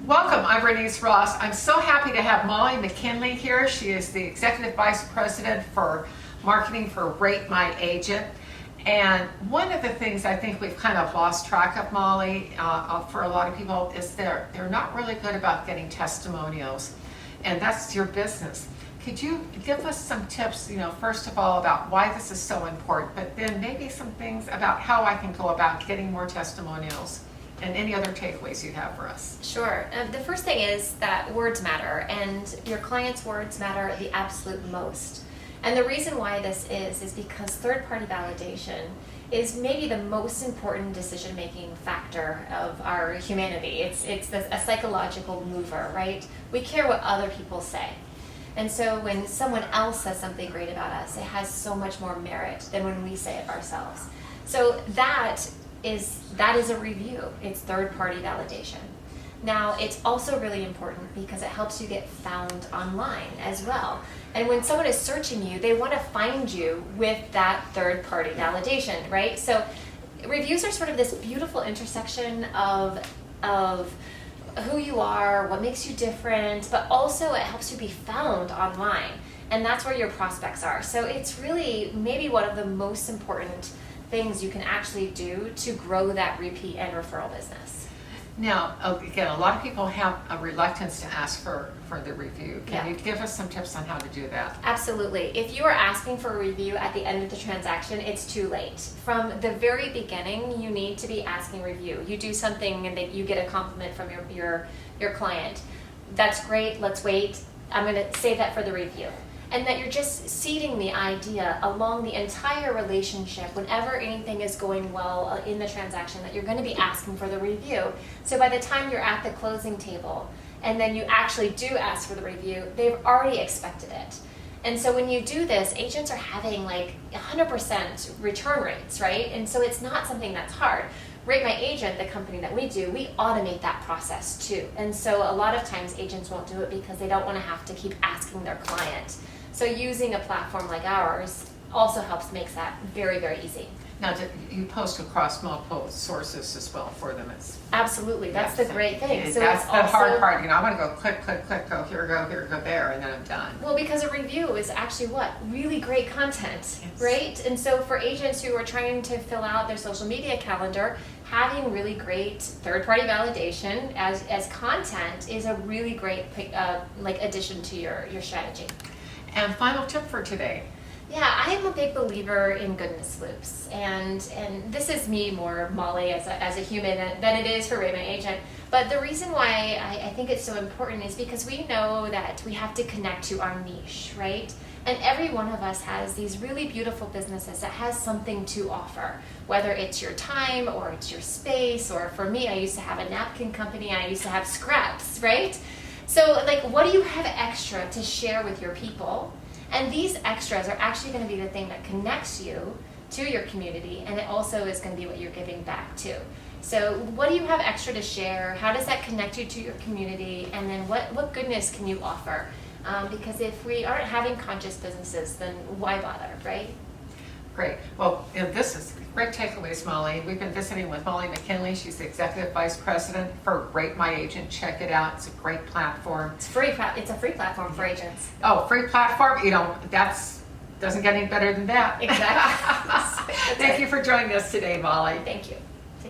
Welcome, I'm Bernice Ross. I'm so happy to have Molly McKinley here. She is the Executive Vice President for Marketing for Rate My Agent. And one of the things I think we've kind of lost track of, Molly, for a lot of people is they're not really good about getting testimonials. And that's your business. Could you give us some tips, first of all, about why this is so important, but then maybe some things about how I can go about getting more testimonials? And any other takeaways you have for us? Sure. The first thing is that words matter, and your clients' words matter the absolute most. And the reason why this is because third-party validation is maybe the most important decision-making factor of our humanity. It's a psychological mover, right? We care what other people say. And so when someone else says something great about us, it has so much more merit than when we say it ourselves. So that is a review. It's third-party validation. Now, it's also really important because it helps you get found online as well. And when someone is searching you, they want to find you with that third-party validation, right? So reviews are sort of this beautiful intersection of who you are, what makes you different, but also it helps you be found online. And that's where your prospects are. So it's really maybe one of the most important things you can actually do to grow that repeat and referral business. Now, again, a lot of people have a reluctance to ask for the review. Can you give us some tips on how to do that? Absolutely. If you are asking for a review at the end of the transaction, it's too late. From the very beginning, you need to be asking review. You do something and that you get a compliment from your client. That's great, let's wait. I'm going to save that for the review. And that you're just seeding the idea along the entire relationship whenever anything is going well in the transaction that you're going to be asking for the review. So by the time you're at the closing table and then you actually do ask for the review, they've already expected it. And so when you do this, agents are having like 100% return rates, right? And so it's not something that's hard. Rate My Agent, the company that we do, we automate that process too. And so a lot of times agents won't do it because they don't want to have to keep asking their client. So using a platform like ours also helps make that very, very easy. Now, you post across multiple sources as well for them. Absolutely, that's the great thing. So that's the hard part. I want to go click, go here, go there, and then I'm done. Well, because a review is actually what? Really great content, right? And so for agents who are trying to fill out their social media calendar, having really great third-party validation as content is a really great addition to your strategy. And final tip for today. Yeah, I am a big believer in goodness loops, and this is me more, Molly, as a human than it is for Rate My Agent. But the reason why I think it's so important is because we know that we have to connect to our niche, right? And every one of us has these really beautiful businesses that has something to offer, whether it's your time or it's your space, or for me, I used to have a napkin company, I used to have scraps, right? So what do you have extra to share with your people? And these extras are actually going to be the thing that connects you to your community, and it also is going to be what you're giving back to. So what do you have extra to share? How does that connect you to your community? And then what goodness can you offer? Because if we aren't having conscious businesses, then why bother, right? Great. Well, this is great takeaways, Molly. We've been visiting with Molly McKinley. She's the Executive Vice President for Rate My Agent. Check it out. It's a great platform. It's free. It's a free platform for agents. Oh, free platform? Doesn't get any better than that. Exactly. Thank you for joining us today, Molly. Thank you.